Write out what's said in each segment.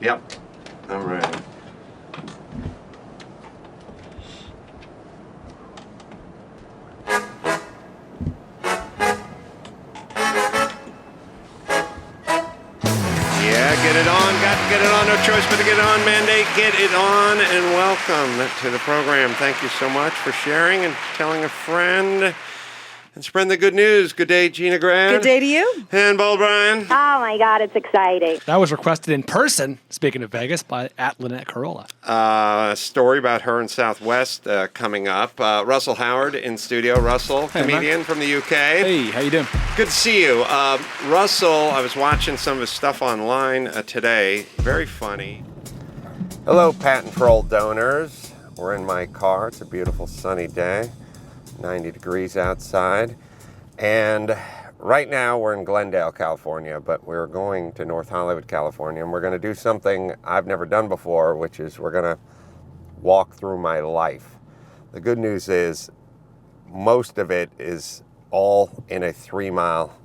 Yep, I'm ready. Yeah, get it on. Got to get it on. No choice but to get it on. Mandate, get it on. And welcome to the program. Thank you so much for sharing and telling a friend. And spread the good news. Good day, Gina Grant. Good day to you. And Bo Bryan. Oh, my God, it's exciting. That was requested in person, speaking of Vegas, by Carolla. A story about her in Southwest coming up. Russell Howard in studio. Russell, Hey, comedian from the UK. Hey, how you doing? Good to see you. Russell, I was watching some of his stuff online today. Very funny. Hello, patent troll donors. We're in my car. It's a beautiful sunny day. 90 degrees outside. And right now we're in Glendale, California, but we're going to North Hollywood, California, and we're going to do something I've never done before, which is we're going to walk through my life. The good news is most of it is all in a 3-mile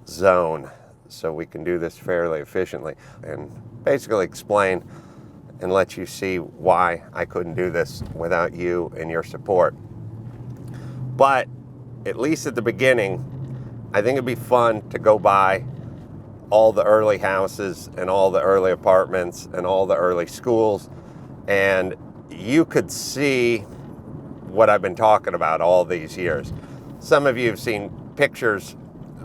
zone, so we can do this fairly efficiently and basically explain and let you see why I couldn't do this without you and your support. But at least at the beginning, I think it'd be fun to go by all the early houses and all the early apartments and all the early schools, and you could see what I've been talking about all these years. Some of you have seen pictures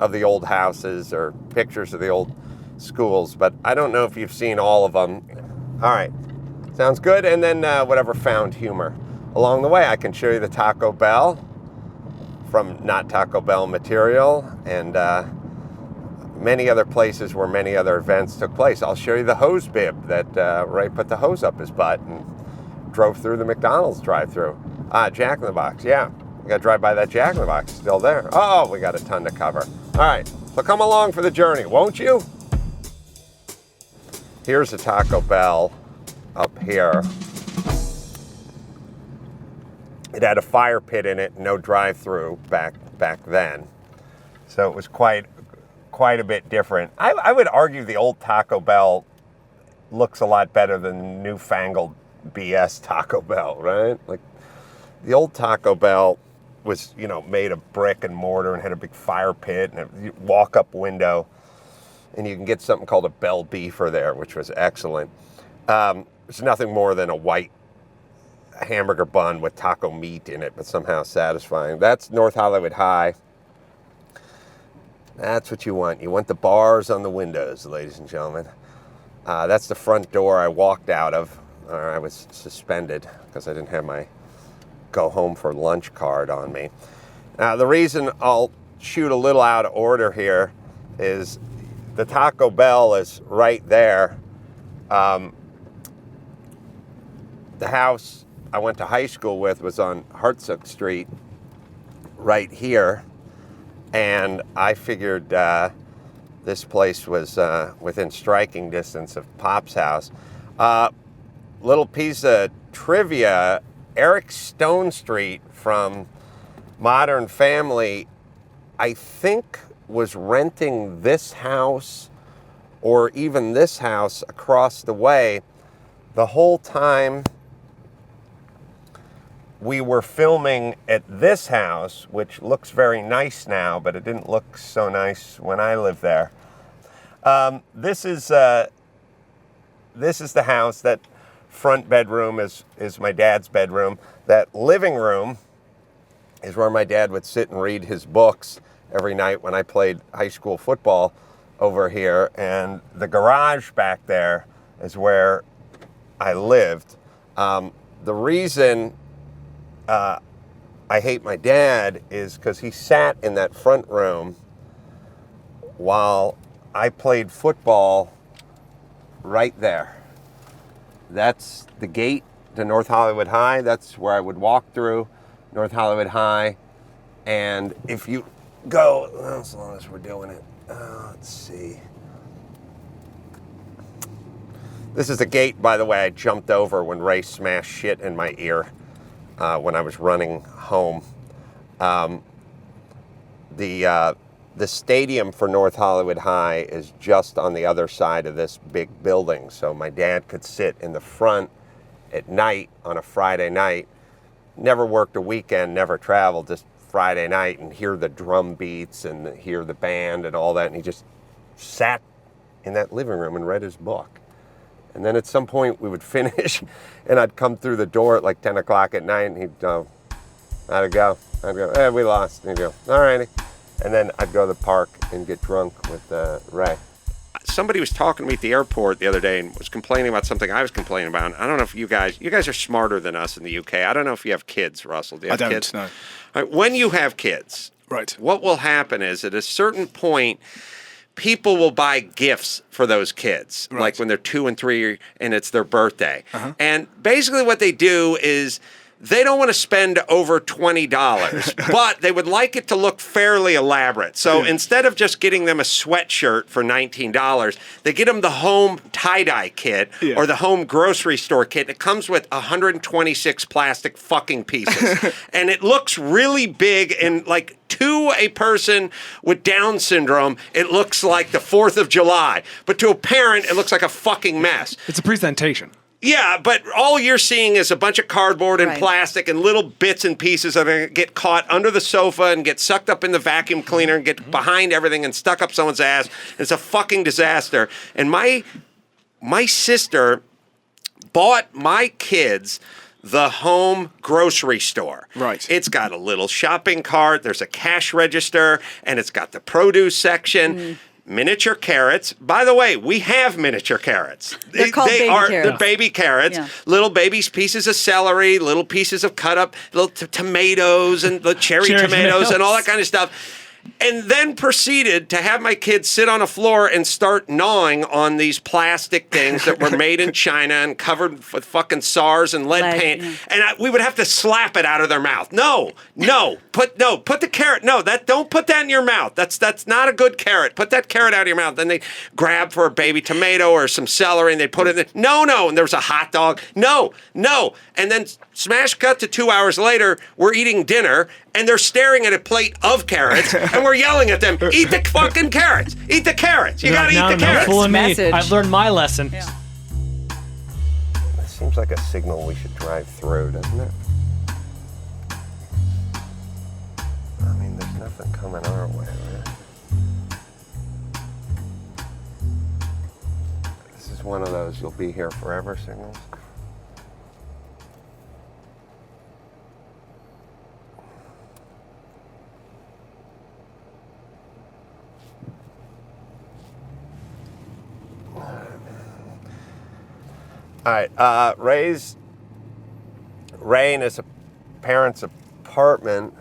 of the old houses or pictures of the old schools, but I don't know if you've seen all of them. All right, sounds good. And then whatever found humor along the way. I can show you the Taco Bell from not Taco Bell material, and many other places where many other events took place. I'll show you the hose bib that Ray put the hose up his butt and drove through the McDonald's drive-thru. Jack in the Box, yeah. We got to drive by that Jack in the Box, still there. Oh, we got a ton to cover. All right, so come along for the journey, won't you? Here's a Taco Bell up here. It had a fire pit in it, no drive-through back then. So it was quite a bit different. I would argue the old Taco Bell looks a lot better than newfangled BS Taco Bell, right? Like the old Taco Bell was, made of brick and mortar and had a big fire pit and a walk-up window. And you can get something called a Bell Beefer there, which was excellent. It's nothing more than a white hamburger bun with taco meat in it, but somehow satisfying. That's North Hollywood High. That's what you want. You want the bars on the windows, ladies and gentlemen. That's the front door I walked out of, or I was suspended because I didn't have my go home for lunch card on me. Now, the reason I'll shoot a little out of order here is the Taco Bell is right there. The house I went to high school with was on Hartsook Street, right here, and I figured this place was within striking distance of Pop's house. Little piece of trivia, Eric Stone Street from Modern Family, I think was renting this house or even this house across the way the whole time we were filming at this house, which looks very nice now, but it didn't look so nice when I lived there. This is the house. That front bedroom is my dad's bedroom. That living room is where my dad would sit and read his books every night when I played high school football over here. And the garage back there is where I lived. The reason I hate my dad is because he sat in that front room while I played football right there. That's the gate to North Hollywood High. That's where I would walk through North Hollywood High. And if you go, well, as long as we're doing it, let's see. This is a gate, by the way, I jumped over when Ray smashed shit in my ear when I was running home. The the stadium for North Hollywood High is just on the other side of this big building. So my dad could sit in the front at night on a Friday night, never worked a weekend, never traveled, just Friday night, and hear the drum beats and hear the band and all that. And he just sat in that living room and read his book. And then at some point we would finish and I'd come through the door at like 10 o'clock at night and he'd go, how'd it go? I'd go, hey, we lost. And he'd go, all righty. And then I'd go to the park and get drunk with Ray. Somebody was talking to me at the airport the other day and was complaining about something I was complaining about. I don't know if you guys are smarter than us in the UK. I don't know if you have kids, Russell. Do you have kids? No. All right, when you have kids, Right. what will happen is at a certain point, people will buy gifts for those kids, Right. like when they're 2 and 3 and it's their birthday. Uh-huh. And basically what they do is they don't want to spend over $20, but they would like it to look fairly elaborate. So instead of just getting them a sweatshirt for $19, they get them the home tie-dye kit or the home grocery store kit. It comes with 126 plastic fucking pieces. And it looks really big and like to a person with Down syndrome, it looks like the 4th of July. But to a parent, it looks like a fucking mess. It's a presentation. Yeah, but all you're seeing is a bunch of cardboard and Right. plastic and little bits and pieces that are going to get caught under the sofa and get sucked up in the vacuum cleaner and get behind everything and stuck up someone's ass. It's a fucking disaster. And my sister bought my kids the home grocery store. Right. It's got a little shopping cart, there's a cash register, and it's got the produce section. Miniature carrots. By the way, we have miniature carrots. They're called baby They're carrots. baby carrots. Yeah. Little baby pieces of celery, little pieces of cut up, little tomatoes and the cherry tomatoes and all that kind of stuff. And then proceeded to have my kids sit on a floor and start gnawing on these plastic things that were made in China and covered with fucking SARS and lead paint. yeah. And we would have to slap it out of their mouth. No, put the carrot. No, don't put that in your mouth. That's not a good carrot. Put that carrot out of your mouth. Then they grab for a baby tomato or some celery and they put it in. No. And there was a hot dog. No. And then smash cut to 2 hours later, we're eating dinner and they're staring at a plate of carrots and we're yelling at them, eat the fucking carrots. Eat the carrots. You gotta eat the carrots. Fooling me. Message. I've learned my lesson. Yeah. This seems like a signal we should drive through, doesn't it? I mean, there's nothing coming our way, right? This is one of those you'll be here forever signals. All right, Ray and his parents' apartment.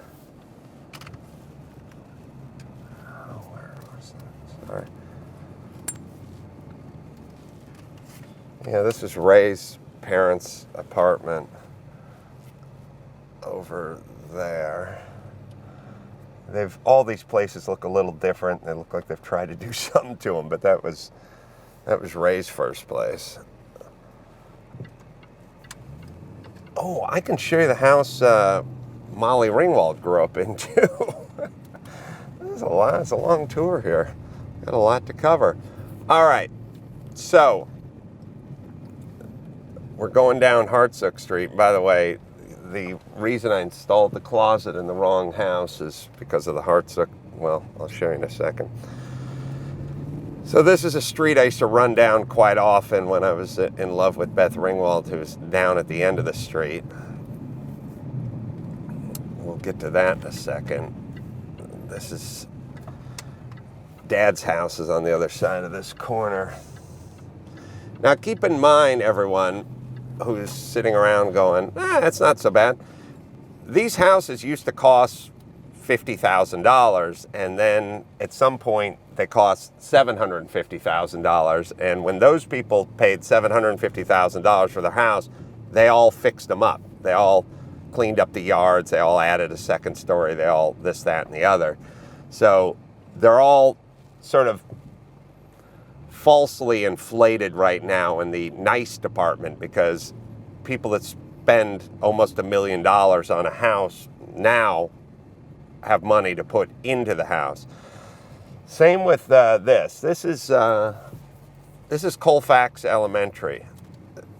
Oh, where was that? Sorry. Yeah, this is Ray's parents' apartment over there. All these places look a little different. They look like they've tried to do something to them, but that was Ray's first place. Oh, I can show you the house Molly Ringwald grew up in too. There's a lot. It's a long tour here. Got a lot to cover. All right, so we're going down Hartsook Street. By the way, the reason I installed the closet in the wrong house is because of the Hartsook. Well, I'll show you in a second. So this is a street I used to run down quite often when I was in love with Beth Ringwald, who was down at the end of the street. We'll get to that in a second. This is Dad's house is on the other side of this corner. Now keep in mind, everyone who's sitting around going, it's not so bad. These houses used to cost $50,000, and then at some point they cost $750,000. And when those people paid $750,000 for their house, they all fixed them up. They all cleaned up the yards. They all added a second story. They all this, that, and the other. So they're all sort of falsely inflated right now in the nice department because people that spend almost $1 million on a house now have money to put into the house. Same with this. This is Colfax Elementary.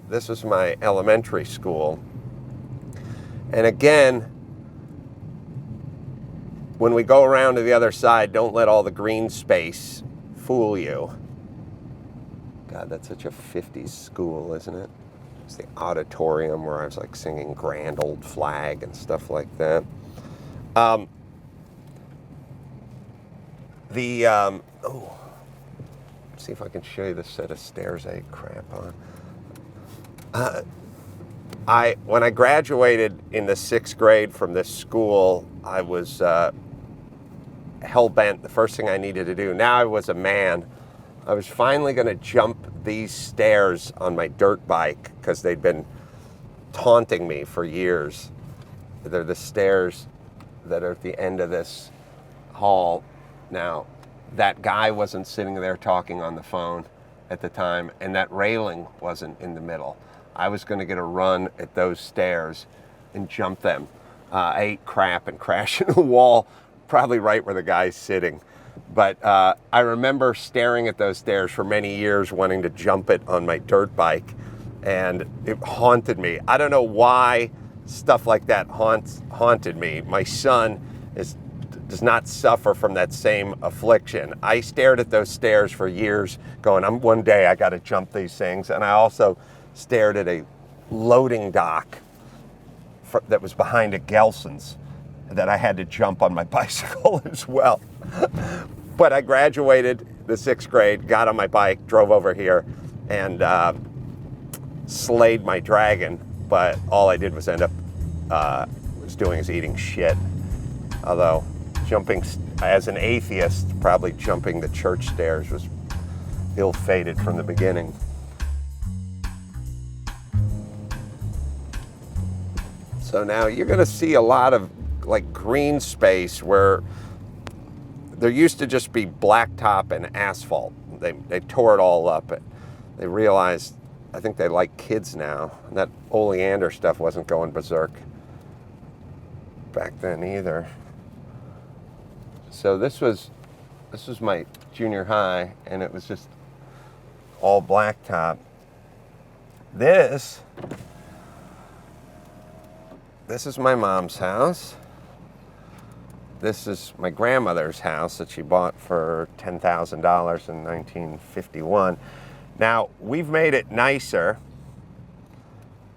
This was my elementary school. And again, when we go around to the other side, don't let all the green space fool you. God, that's such a 50s school, isn't it? It's the auditorium where I was like singing Grand Old Flag and stuff like that. See if I can show you the set of stairs I ate crap on. When I graduated in the 6th grade from this school, I was hell-bent. The first thing I needed to do, now I was a man, I was finally going to jump these stairs on my dirt bike because they'd been taunting me for years. They're the stairs that are at the end of this hall. Now, that guy wasn't sitting there talking on the phone at the time, and that railing wasn't in the middle. I was going to get a run at those stairs and jump them. I ate crap and crashed into the wall, probably right where the guy's sitting. But I remember staring at those stairs for many years, wanting to jump it on my dirt bike, and it haunted me. I don't know why stuff like that haunted me. My son does not suffer from that same affliction. I stared at those stairs for years, going, one day I got to jump these things. And I also stared at a loading dock that was behind a Gelson's that I had to jump on my bicycle as well. But I graduated the 6th grade, got on my bike, drove over here, and slayed my dragon. But all I did was end up eating shit. Although jumping, as an atheist, probably jumping the church stairs was ill-fated from the beginning. So now you're going to see a lot of like green space where there used to just be blacktop and asphalt. They tore it all up. They realized, I think they like kids now, and that oleander stuff wasn't going berserk back then either. So this was my junior high, and it was just all blacktop. This is my mom's house. This is my grandmother's house that she bought for $10,000 in 1951. Now, we've made it nicer,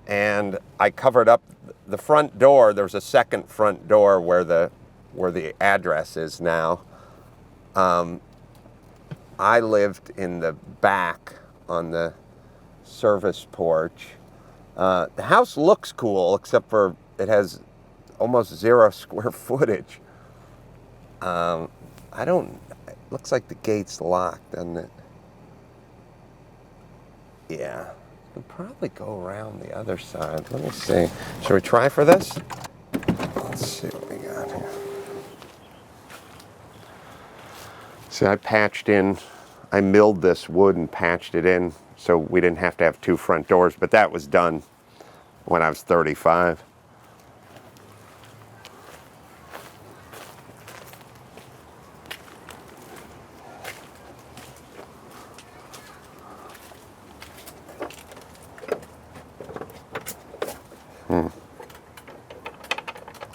and I covered up the front door. There's a second front door where the address is now. I lived in the back on the service porch. The house looks cool, except for it has almost 0 square footage. It looks like the gate's locked, doesn't it? Yeah, we'll probably go around the other side. Let me see. Should we try for this? Let's see what we got here. See, I milled this wood and patched it in so we didn't have to have 2 front doors, but that was done when I was 35.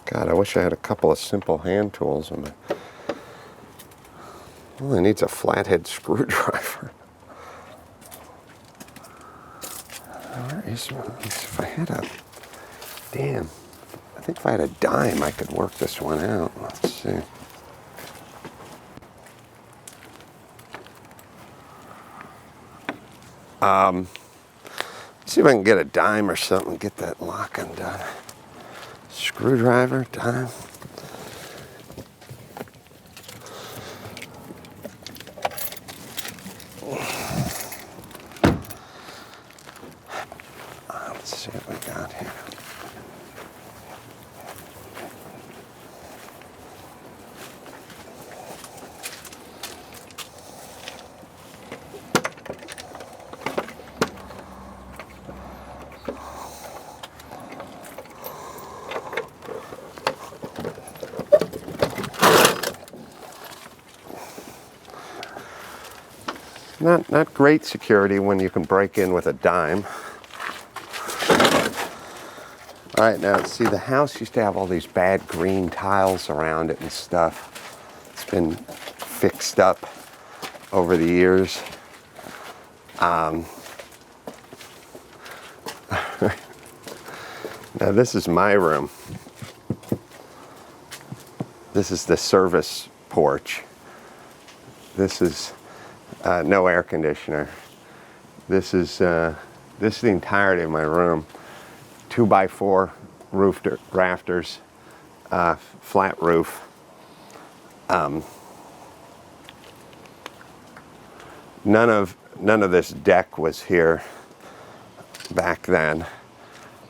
God, I wish I had a couple of simple hand tools. Well, it needs a flathead screwdriver. Where is one? If I had I think if I had a dime, I could work this one out. Let's see. See if I can get a dime or something, get that lock undone. Screwdriver, dime. Let's see what we got here. not great security when you can break in with a dime. All right, now see, the house used to have all these bad green tiles around it and stuff. It's been fixed up over the years. Now this is my room. This is the service porch. This is no air conditioner. This is the entirety of my room. 2x4 roofed rafters, flat roof. None of this deck was here back then.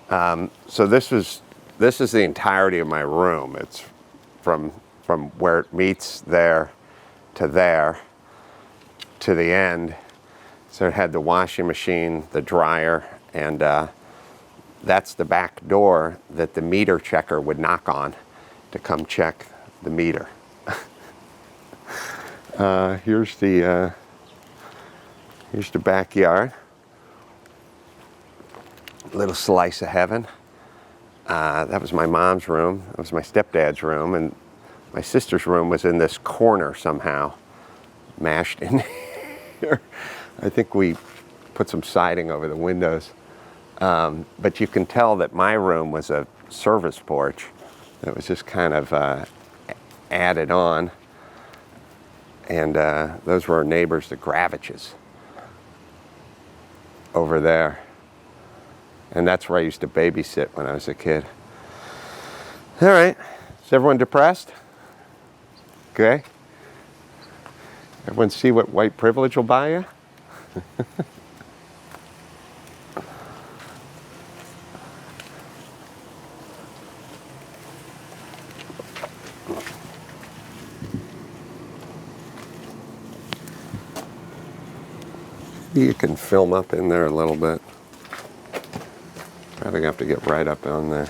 So this is the entirety of my room. It's from where it meets there to the end. So it had the washing machine, the dryer, and that's the back door that the meter checker would knock on to come check the meter. Here's the backyard. Little slice of heaven. That was my mom's room. That was my stepdad's room, and my sister's room was in this corner somehow, mashed in here. I think we put some siding over the windows. But you can tell that my room was a service porch that was just kind of added on. And those were our neighbors, the Graviches, over there. And that's where I used to babysit when I was a kid. All right, is everyone depressed? Okay. Everyone see what white privilege will buy you? You can film up in there a little bit. Probably have to get right up on there.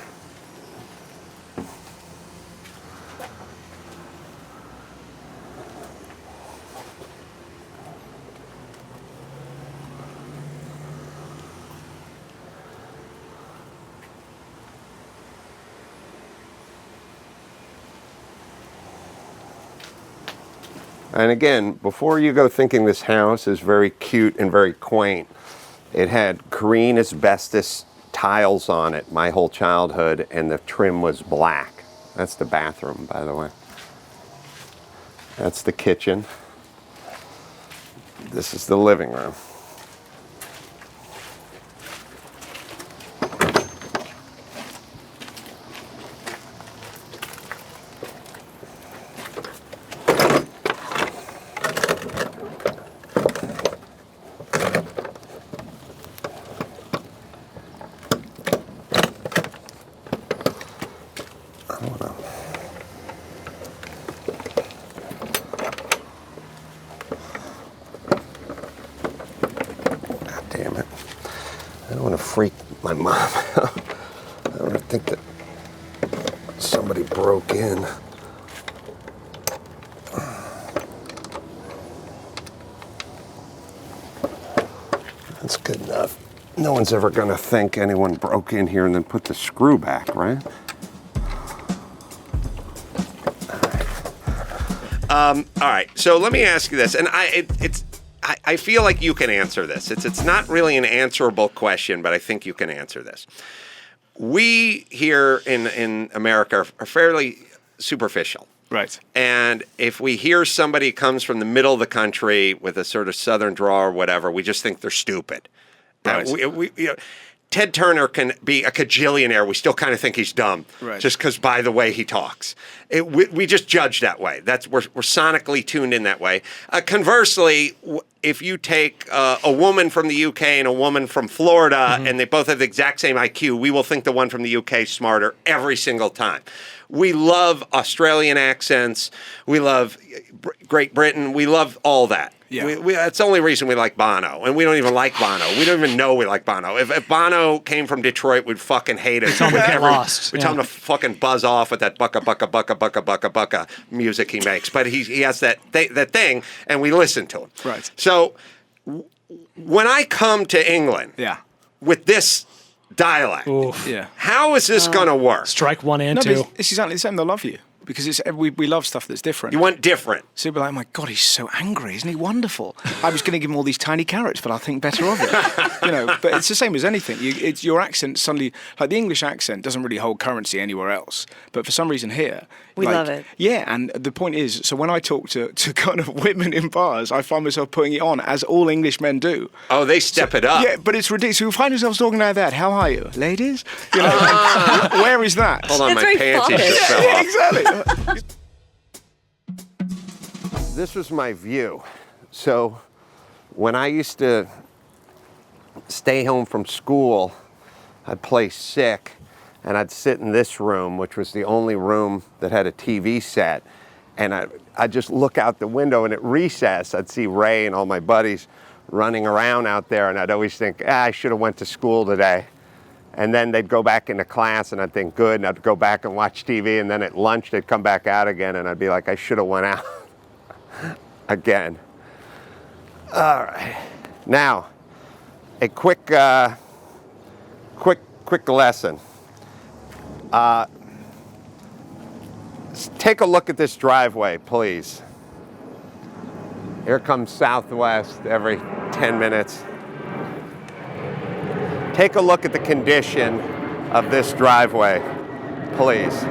And again, before you go thinking this house is very cute and very quaint, it had green asbestos tiles on it my whole childhood, and the trim was black. That's the bathroom, by the way. That's the kitchen. This is the living room. Freak my mom out. I don't think that somebody broke in. That's good enough. No one's ever going to think anyone broke in here and then put the screw back, right? All right. So let me ask you this, and I feel like you can answer this. It's not really an answerable question, but I think you can answer this. We here in America are fairly superficial. Right. And if we hear somebody comes from the middle of the country with a sort of southern drawl or whatever, we just think they're stupid. Right. Ted Turner can be a cajillionaire. We still kind of think he's dumb, right, just because by the way he talks. We just judge that way. We're sonically tuned in that way. Conversely, if you take a woman from the UK and a woman from Florida, and they both have the exact same IQ, we will think the one from the UK is smarter every single time. We love Australian accents. We love Great Britain. We love all that. Yeah. That's the only reason we like Bono, and we don't even like Bono. We don't even know we like Bono. If Bono came from Detroit, we'd fucking hate it. We'd get lost. We'd tell him to fucking buzz off with that bucka bucka bucka bucka bucka bucka music he makes. But he has that thing, and we listen to him. Right. So when I come to England Yeah. with this dialect, Oof. Yeah. how is this going to work? Strike one and No, two. but it's exactly the same. They'll love you because we love stuff that's different. You want different. So you'll be like, oh my God, he's so angry. Isn't he wonderful? I was going to give him all these tiny carrots, but I'll think better of it. But it's the same as anything. It's your accent suddenly, like the English accent doesn't really hold currency anywhere else. But for some reason here. We love it. Yeah, and the point is, so when I talk to kind of women in bars, I find myself putting it on, as all English men do. Oh, they step it up. Yeah, but it's ridiculous. So we find ourselves talking like that. How are you? Ladies? Where is that? Hold on, It's my very panties fun. just fell off. Exactly. This was my view. So when I used to stay home from school, I'd play sick and I'd sit in this room, which was the only room that had a TV set. And I'd just look out the window, and at recess, I'd see Ray and all my buddies running around out there, and I'd always think, I should have went to school today. And then they'd go back into class, and I'd think, good, and I'd go back and watch TV, and then at lunch, they'd come back out again, and I'd be like, I should have went out again. All right. Now, a quick lesson. Take a look at this driveway, please. Here comes Southwest every 10 minutes. Take a look at the condition of this driveway, please.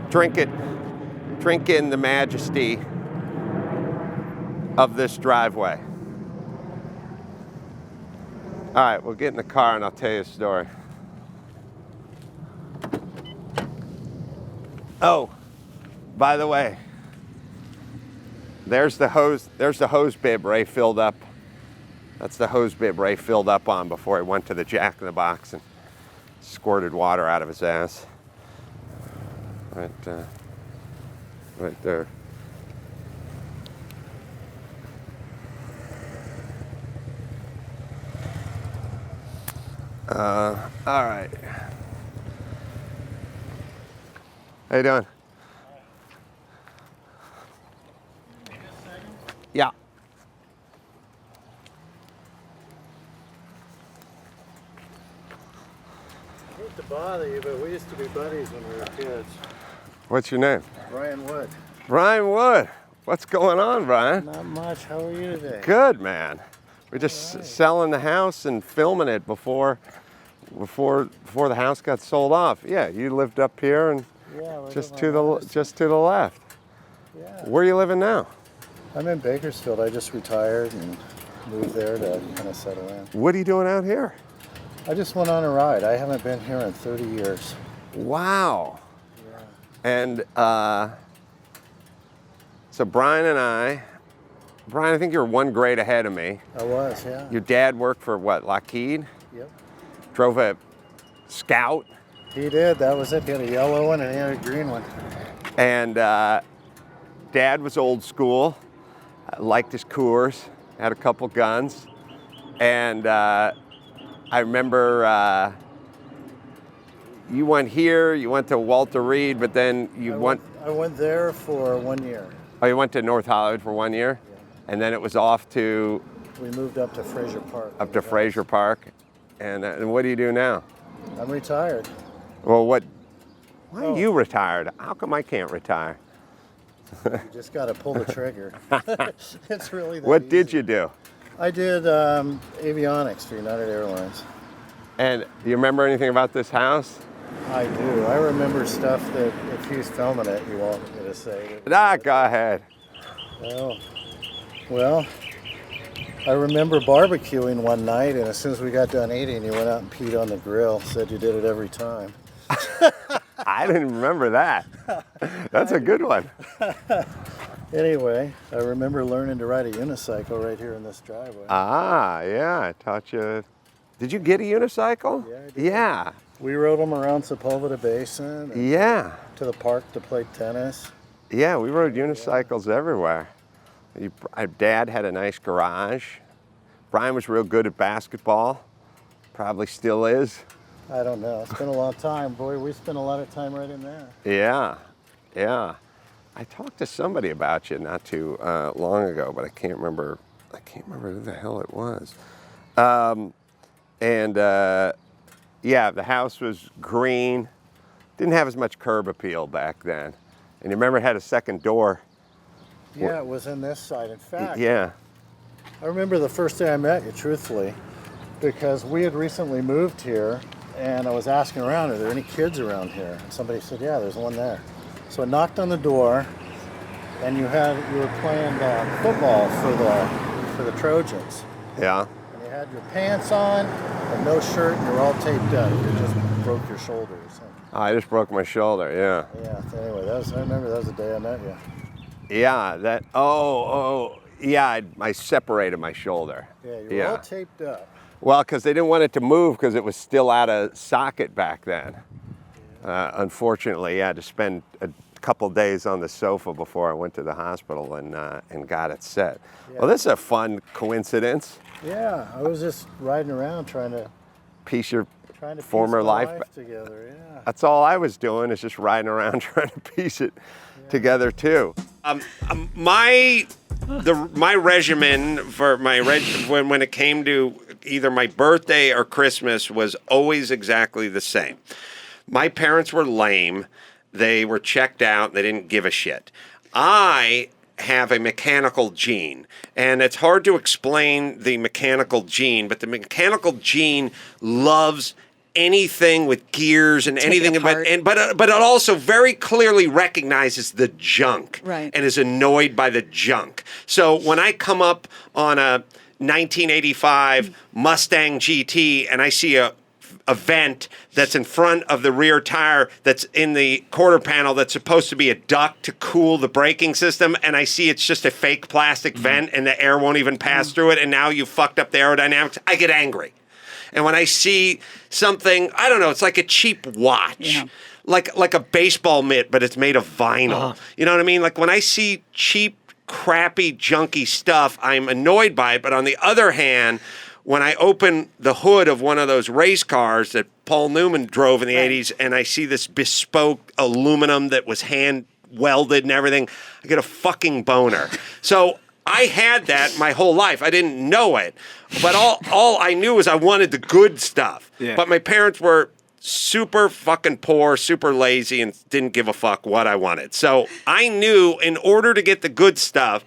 Drink in the majesty of this driveway. All right, we'll get in the car and I'll tell you a story. Oh, by the way, there's the hose bib Ray filled up. That's the hose bib Ray filled up on before he went to the Jack in the Box and squirted water out of his ass. Right there. All right. How you doing? Yeah. I hate to bother you, but we used to be buddies when we were kids. What's your name? Brian Wood. Brian Wood. What's going on, Brian? Not much. How are you today? Good, man. We're just selling the house and filming it before the house got sold off. Yeah, you lived up here and Yeah, just to the left. Yeah. Where are you living now? I'm in Bakersfield. I just retired and moved there to kind of settle in. What are you doing out here? I just went on a ride. I haven't been here in 30 years. Wow. Yeah. And so Brian, I think you're one grade ahead of me. I was, yeah. Your dad worked for what, Lockheed? Yep. Drove a Scout. He did. That was it. He had a yellow one and he had a green one. And Dad was old school, liked his Coors, had a couple guns. And I remember you went here, you went to Walter Reed, but then you I went there for 1 year. Oh, you went to North Hollywood for 1 year? Yeah. And then it was off to? We moved up to Fraser Park. Up to Fraser Park. And what do you do now? I'm retired. Well, why are you retired? How come I can't retire? You just got to pull the trigger. It's really that What did easy. you do? I did avionics for United Airlines. And do you remember anything about this house? I do. I remember stuff that if he's filming it, you want me to say. Go ahead. Well, I remember barbecuing one night, and as soon as we got done eating, you went out and peed on the grill. Said you did it every time. I didn't remember that. That's a good one. Anyway, I remember learning to ride a unicycle right here in this driveway. Ah, yeah, I taught you. Did you get a unicycle? Yeah, I did. Yeah. We rode them around Sepulveda Basin and Yeah. to the park to play tennis. Yeah, we rode unicycles everywhere. My dad had a nice garage. Brian was real good at basketball. Probably still is. I don't know. It's been a long time. Boy, we spent a lot of time right in there. Yeah, yeah. I talked to somebody about you not too long ago, but I can't remember who the hell it was. Yeah, the house was green. Didn't have as much curb appeal back then. And you remember it had a second door. Yeah, it was in this side. In fact, Yeah. I remember the first day I met you, truthfully, because we had recently moved here, and I was asking around, are there any kids around here? And somebody said, yeah, there's one there. So I knocked on the door, and you were playing football for the Trojans. Yeah. And you had your pants on, and no shirt, and you were all taped up. You just broke your shoulders. I just broke my shoulder, yeah. Yeah, anyway, I remember that was the day I met you. Yeah, yeah, I separated my shoulder. Yeah, you were all taped up. Well, because they didn't want it to move because it was still out of socket back then. Unfortunately, I had to spend a couple days on the sofa before I went to the hospital and got it set. Yeah. Well, this is a fun coincidence. Yeah, I was just riding around trying to piece your former piece my life together. Yeah. That's all I was doing, is just riding around trying to piece it together too. My regimen for when it came to either my birthday or Christmas was always exactly the same. My parents were lame. They were checked out. They didn't give a shit. I have a mechanical gene, and it's hard to explain the mechanical gene, but the mechanical gene loves anything with gears and anything but it also very clearly recognizes the junk, right, and is annoyed by the junk. So when I come up on a 1985 Mustang GT and I see a vent that's in front of the rear tire that's in the quarter panel that's supposed to be a duct to cool the braking system, and I see it's just a fake plastic vent and the air won't even pass through it, and now you fucked up the aerodynamics, I get angry. And when I see something, I don't know, it's like a cheap watch, like a baseball mitt, but it's made of vinyl. You know what I mean? Like when I see cheap, crappy, junky stuff, I'm annoyed by it. But on the other hand, when I open the hood of one of those race cars that Paul Newman drove in the 80s, and I see this bespoke aluminum that was hand welded and everything, I get a fucking boner. So I had that my whole life. I didn't know it. But all I knew was I wanted the good stuff. Yeah. But my parents were super fucking poor, super lazy, and didn't give a fuck what I wanted. So I knew in order to get the good stuff,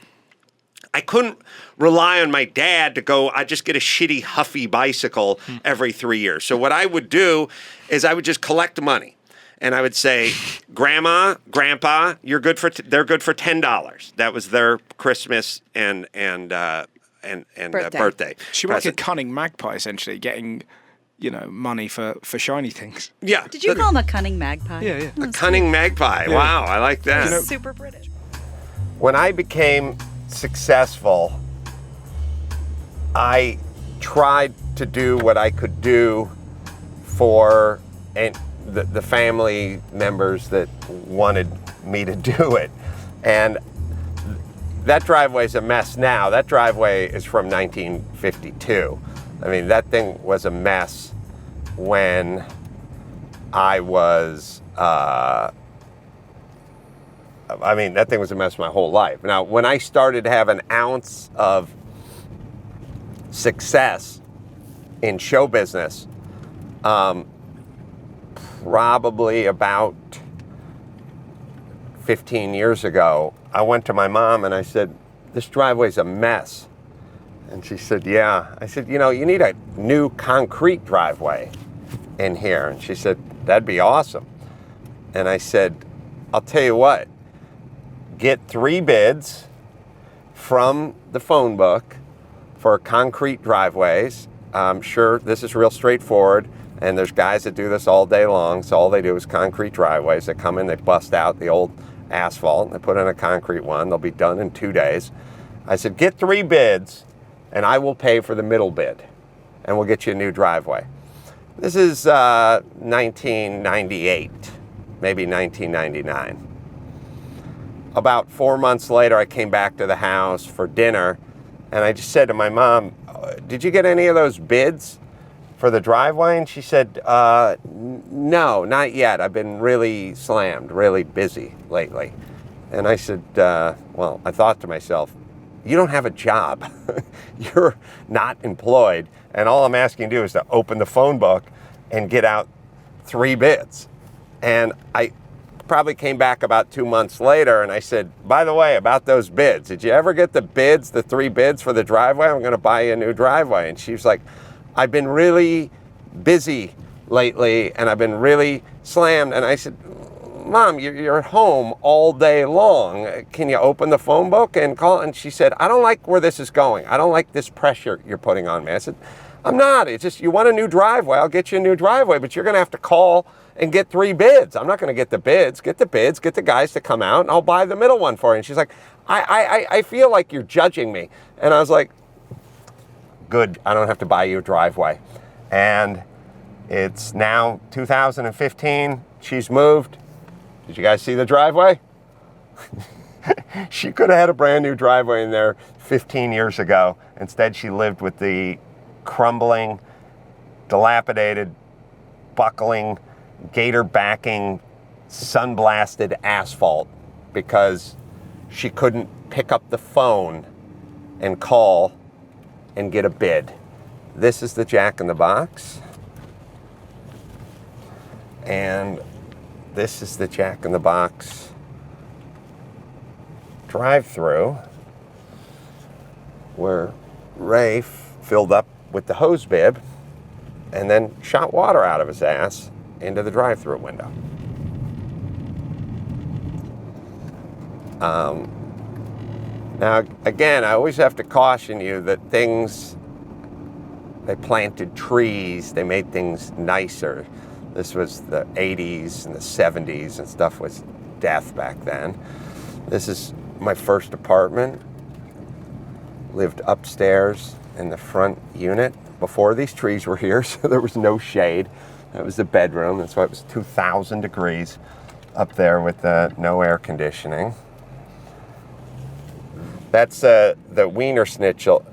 I couldn't rely on my dad to go, I just get a shitty Huffy bicycle every 3 years. So what I would do is I would just collect money. And I would say, Grandma, Grandpa, they're good for $10. That was their Christmas and birthday. She was like a cunning magpie, essentially, getting, money for shiny things. Yeah. Did you call him a cunning magpie? Yeah. A cunning magpie. Yeah. Wow, I like that. Super British. When I became successful, I tried to do what I could do for the family members that wanted me to do it. And that driveway's a mess now. That driveway is from 1952. I mean, that thing was a mess when I was, that thing was a mess my whole life. Now, when I started to have an ounce of success in show business, probably about 15 years ago, I went to my mom and I said, this driveway's a mess. And she said, yeah. I said, you need a new concrete driveway in here. And she said, that'd be awesome. And I said, I'll tell you what, get 3 bids from the phone book for concrete driveways. I'm sure this is real straightforward. And there's guys that do this all day long. So all they do is concrete driveways. They come in, they bust out the old asphalt, and they put in a concrete one. They'll be done in 2 days. I said, get 3 bids, and I will pay for the middle bid, and we'll get you a new driveway. This is 1998, maybe 1999. About 4 months later, I came back to the house for dinner, and I just said to my mom, did you get any of those bids for the driveway? And she said, no, not yet. I've been really slammed, really busy lately. And I said, well, I thought to myself, you don't have a job. You're not employed. And all I'm asking you to do is to open the phone book and get out 3 bids. And I probably came back about 2 months later and I said, by the way, about those bids, did you ever get the bids, the 3 bids for the driveway? I'm going to buy you a new driveway. And she was like, I've been really busy lately and I've been really slammed. And I said, Mom, you're at home all day long. Can you open the phone book and call? And she said, I don't like where this is going. I don't like this pressure you're putting on me. I said, I'm not. It's just, you want a new driveway, I'll get you a new driveway, but you're going to have to call and get 3 bids. I'm not going to get the bids. Get the bids, get the guys to come out, and I'll buy the middle one for you. And she's like, I feel like you're judging me. And I was like, good, I don't have to buy you a driveway. And it's now 2015. She's moved. Did you guys see the driveway? She could have had a brand new driveway in there 15 years ago. Instead, she lived with the crumbling, dilapidated, buckling, gator backing, sun-blasted asphalt because she couldn't pick up the phone and call and get a bid. This is the Jack in the Box. And this is the Jack in the Box drive-through where Ray filled up with the hose bib and then shot water out of his ass into the drive-through window. Now, again, I always have to caution you that they planted trees, they made things nicer. This was the 80s and the 70s and stuff was death back then. This is my first apartment. Lived upstairs in the front unit before these trees were here, so there was no shade. That was the bedroom. That's why it was 2,000 degrees up there with no air conditioning. That's the Wiener Schnitzel.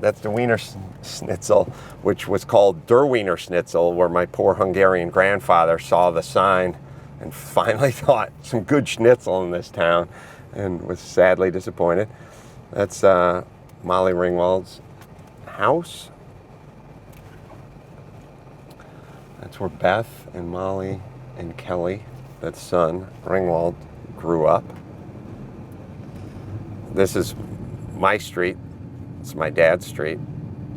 That's the Wiener Schnitzel, which was called Der Wiener Schnitzel, where my poor Hungarian grandfather saw the sign and finally thought some good schnitzel in this town and was sadly disappointed. That's Molly Ringwald's house. That's where Beth and Molly and Kelly, that son, Ringwald, grew up. This is my street. It's my dad's street.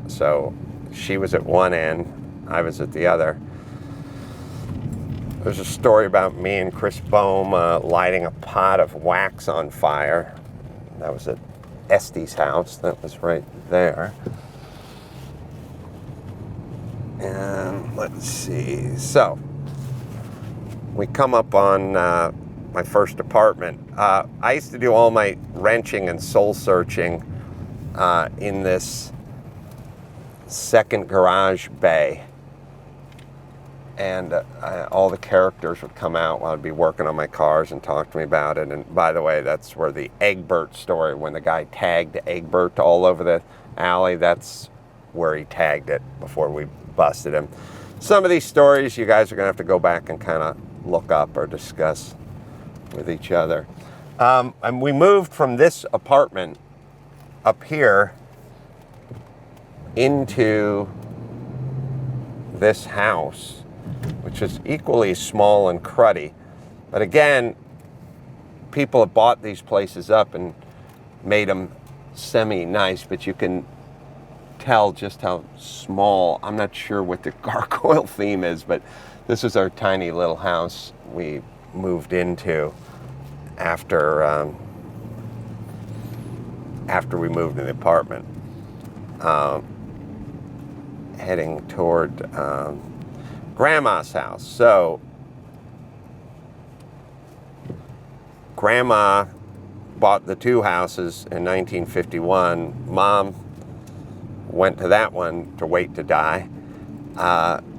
So she was at one end, I was at the other. There's a story about me and Chris Bohm lighting a pot of wax on fire. That was at Este's house. That was right there. And let's see. So we come up on my first apartment. I used to do all my wrenching and soul searching in this second garage bay. And all the characters would come out while I'd be working on my cars and talk to me about it. And by the way, that's where the Egbert story, when the guy tagged Egbert all over the alley, that's where he tagged it before we busted him. Some of these stories you guys are going to have to go back and kind of look up or discuss with each other. And we moved from this apartment up here into this house, which is equally small and cruddy. But again, people have bought these places up and made them semi-nice, but you can tell just how small. I'm not sure what the gargoyle theme is, but this is our tiny little house we moved into after we moved in the apartment, heading toward Grandma's house. So Grandma bought the two houses in 1951. Mom went to that one to wait to die.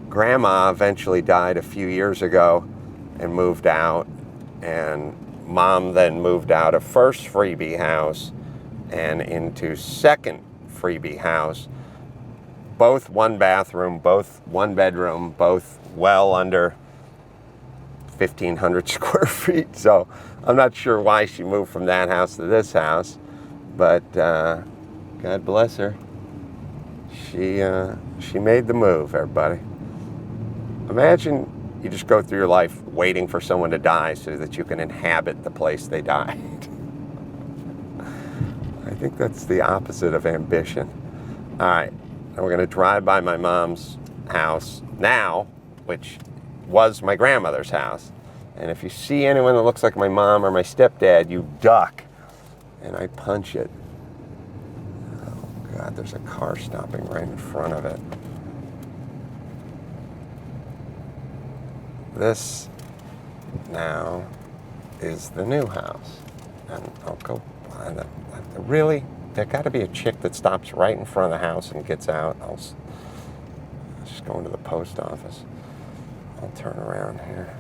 Grandma eventually died a few years ago and moved out, and Mom then moved out of first freebie house and into second freebie house. Both one bathroom, both one bedroom, both well under 1,500 square feet. So I'm not sure why she moved from that house to this house, but God bless her. She made the move, everybody. Imagine you just go through your life waiting for someone to die so that you can inhabit the place they died. I think that's the opposite of ambition. All right, and we're going to drive by my mom's house now, which was my grandmother's house. And if you see anyone that looks like my mom or my stepdad, you duck, and I punch it. Oh, God, there's a car stopping right in front of it. This now is the new house. And I'll go by them. Really? There got to be a chick that stops right in front of the house and gets out. I'll just go into the post office. I'll turn around here.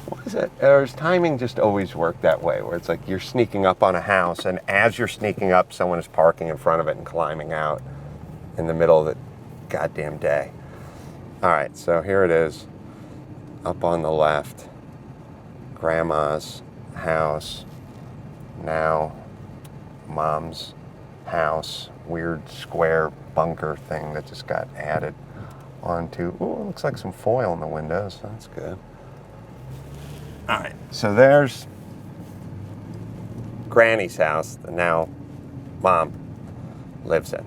What is it? Or timing just always worked that way, where it's like you're sneaking up on a house, and as you're sneaking up, someone is parking in front of it and climbing out in the middle of the goddamn day. All right, so here it is, up on the left, Grandma's house, now Mom's house, weird square bunker thing that just got added onto. Ooh, it looks like some foil in the windows. That's good. All right, so there's Granny's house that now Mom lives in.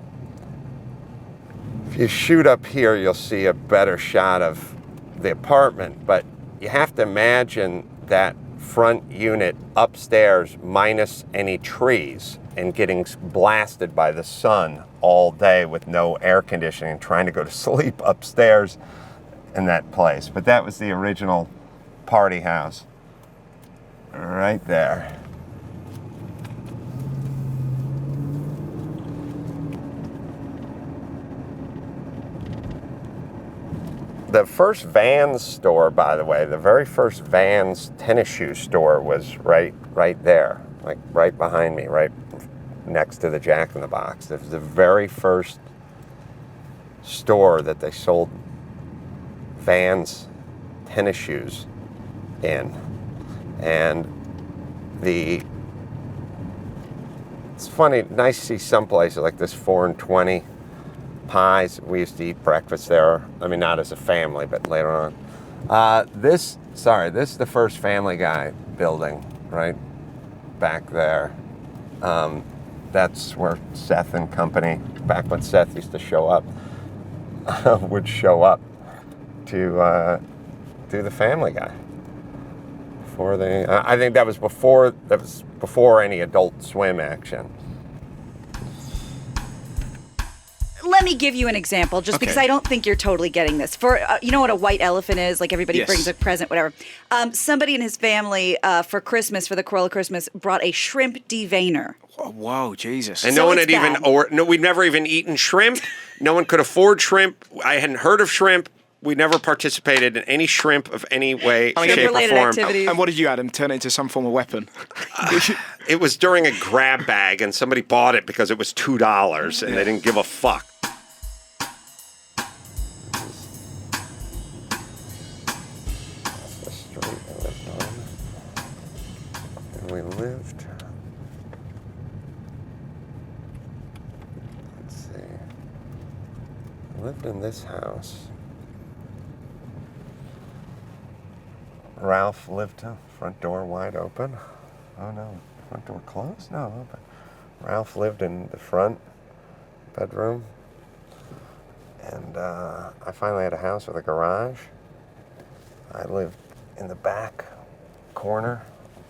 If you shoot up here, you'll see a better shot of the apartment, but you have to imagine that front unit upstairs minus any trees and getting blasted by the sun all day with no air conditioning and trying to go to sleep upstairs in that place. But that was the original party house right there. The first Vans store, by the way, the very first Vans tennis shoe store was right there, like right behind me, right next to the Jack in the Box. It was the very first store that they sold Vans tennis shoes in. And it's funny, nice to see some places like this 4 and 20 pies. We used to eat breakfast there. I mean, not as a family, but later on. This is the first Family Guy building, right back there. That's where Seth and company, back when Seth used to show up, would show up to do the Family Guy. I think that was before any Adult Swim action. Let me give you an example, just because I don't think you're totally getting this. For you know what a white elephant is? Like everybody brings a present, whatever. Somebody in his family for Christmas, for the Carolla Christmas, brought a shrimp deveiner. Whoa, Jesus! And So no one it's had bad. we'd never even eaten shrimp. No one could afford shrimp. I hadn't heard of shrimp. We never participated in any shrimp of any way, shape, or Shrimp-related form. activities. And what did you, Adam? Turn it into some form of weapon? It was during a grab bag, and somebody bought it because it was $2, and they didn't give a fuck. That's the street I lived on. And we lived. Let's see. I lived in this house. Ralph lived, front door wide open. Oh no, front door closed? No, open. Ralph lived in the front bedroom. And I finally had a house with a garage. I lived in the back corner.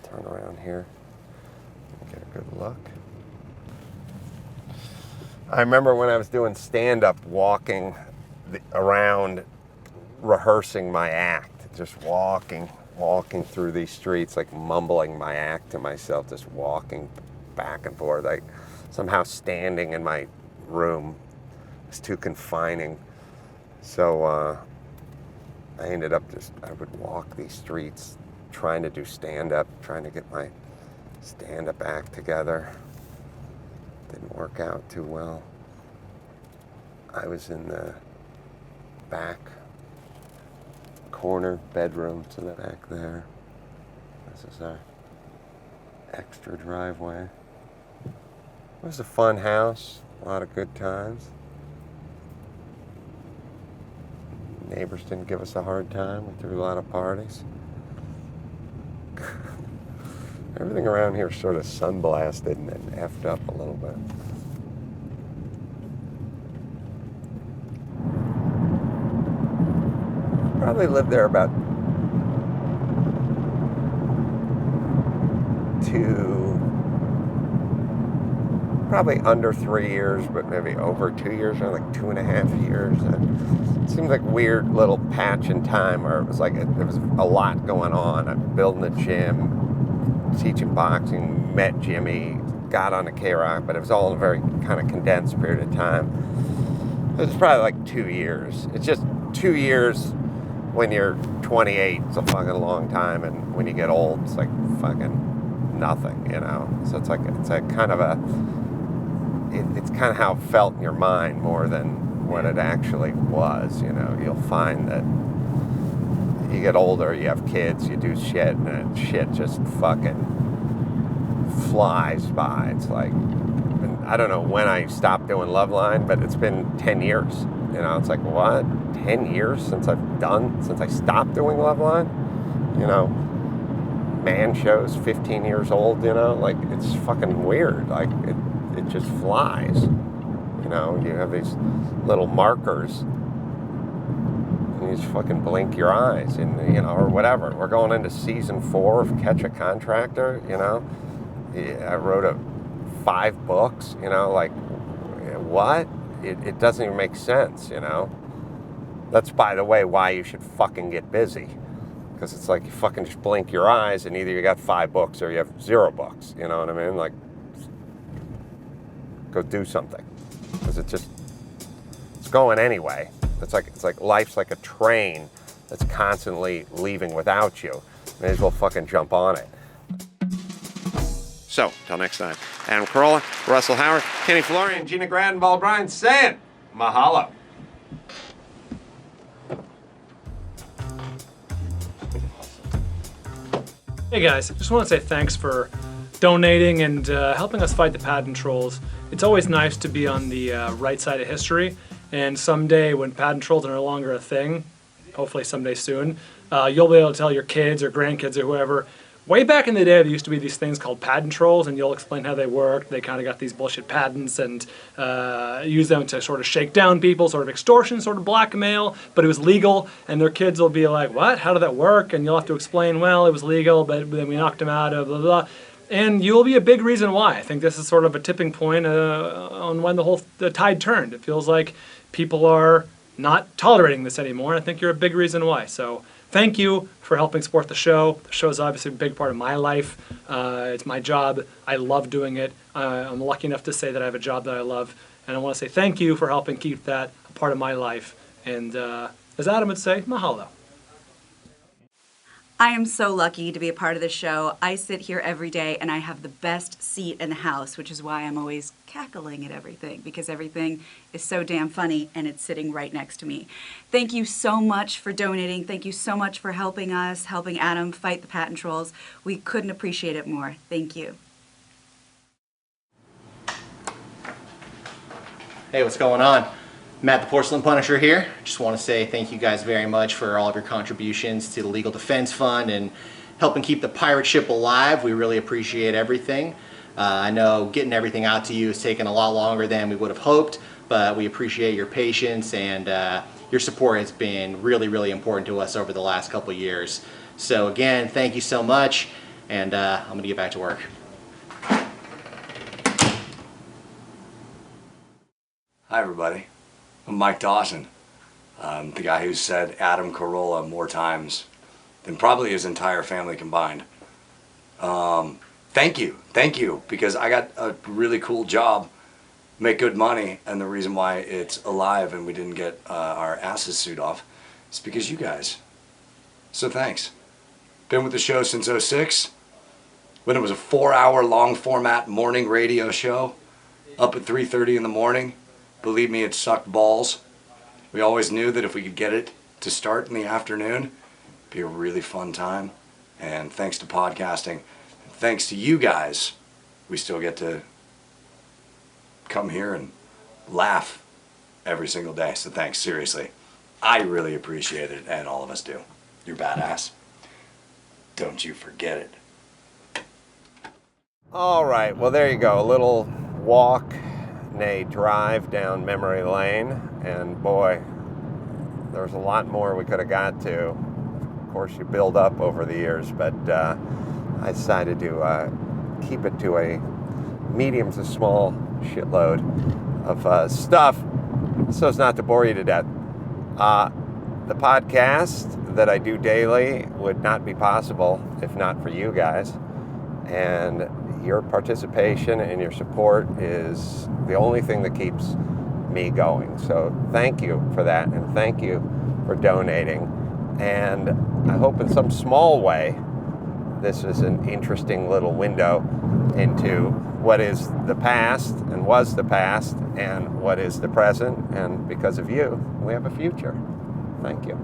Turn around here and get a good look. I remember when I was doing stand-up, walking around, rehearsing my act, just walking through these streets, like mumbling my act to myself, just walking back and forth, like somehow standing in my room was too confining. So I ended up I would walk these streets trying to do stand-up, trying to get my stand-up act together. Didn't work out too well. I was in the back corner bedroom to the back there. This is our extra driveway. It was a fun house, a lot of good times. Neighbors didn't give us a hard time. We threw a lot of parties. Everything around here is sort of sunblasted and effed up a little bit. Probably lived there about probably under 3 years, but maybe over 2 years, or like 2.5 years. It seemed like a weird little patch in time where it was like there was a lot going on. I'm building a gym, teaching boxing, met Jimmy, got on the K-Rock, but it was all in a very kind of condensed period of time. It was probably like 2 years. It's just 2 years when you're 28, it's a fucking long time, and when you get old, it's like fucking nothing, you know? So it's like kind of it's kind of how it felt in your mind more than what it actually was, you know? You'll find that you get older, you have kids, you do shit, and that shit just fucking flies by. It's like, I don't know when I stopped doing Loveline, but it's been 10 years. You know, it's like, what? 10 years since I stopped doing Loveline? You know, Man Show's 15 years old, you know? Like, it's fucking weird. Like, it just flies. You know, you have these little markers, and you just fucking blink your eyes, and, you know, or whatever. We're going into season 4 of Catch a Contractor, you know? I wrote 5 books, you know, like, what? It doesn't even make sense, you know? That's, by the way, why you should fucking get busy. Because it's like you fucking just blink your eyes and either you got 5 books or you have 0 books, you know what I mean? Like, go do something. Because it's going anyway. It's like life's like a train that's constantly leaving without you. May as well fucking jump on it. So, till next time, Adam Carolla, Russell Howard, Kenny Florian, Gina Gradenball, Brian saying, mahalo. Hey guys, just want to say thanks for donating and helping us fight the patent trolls. It's always nice to be on the right side of history, and someday when patent trolls are no longer a thing, hopefully someday soon, you'll be able to tell your kids or grandkids or whoever, way back in the day, there used to be these things called patent trolls, and you'll explain how they work. They kind of got these bullshit patents and use them to sort of shake down people, sort of extortion, sort of blackmail, but it was legal, and their kids will be like, what? How did that work? And you'll have to explain, well, it was legal, but then we knocked him out of blah, blah, blah. And you'll be a big reason why. I think this is sort of a tipping point on when the tide turned. It feels like people are not tolerating this anymore. I think you're a big reason why. So thank you for helping support the show. The show is obviously a big part of my life. It's my job. I love doing it. I'm lucky enough to say that I have a job that I love. And I want to say thank you for helping keep that a part of my life. And as Adam would say, mahalo. I am so lucky to be a part of this show. I sit here every day and I have the best seat in the house, which is why I'm always cackling at everything, because everything is so damn funny and it's sitting right next to me. Thank you so much for donating. Thank you so much for helping us, helping Adam fight the patent trolls. We couldn't appreciate it more. Thank you. Hey, what's going on? Matt the Porcelain Punisher here. Just want to say thank you guys very much for all of your contributions to the Legal Defense Fund and helping keep the pirate ship alive. We really appreciate everything. I know getting everything out to you has taken a lot longer than we would have hoped, but we appreciate your patience, and your support has been really, really important to us over the last couple years. So again, thank you so much, and I'm going to get back to work. Hi everybody. I'm Mike Dawson. I'm the guy who said Adam Carolla more times than probably his entire family combined. Thank you, because I got a really cool job, make good money, and the reason why it's alive and we didn't get our asses sued off is because you guys. So thanks. Been with the show since '06, when it was a 4-hour long format morning radio show, up at 3:30 in the morning. Believe me, it sucked balls. We always knew that if we could get it to start in the afternoon, it'd be a really fun time. And thanks to podcasting, thanks to you guys, we still get to come here and laugh every single day. So thanks, seriously. I really appreciate it, and all of us do. You're badass. Don't you forget it. All right, well, there you go. A little walk, nay, drive down memory lane. And boy, there's a lot more we could have got to. Of course, you build up over the years, but I decided to keep it to a medium to small shitload of stuff so as not to bore you to death. The podcast that I do daily would not be possible if not for you guys. And your participation and your support is the only thing that keeps me going. So thank you for that, and thank you for donating. And I hope in some small way this is an interesting little window into what is the past and was the past and what is the present. And because of you, we have a future. Thank you.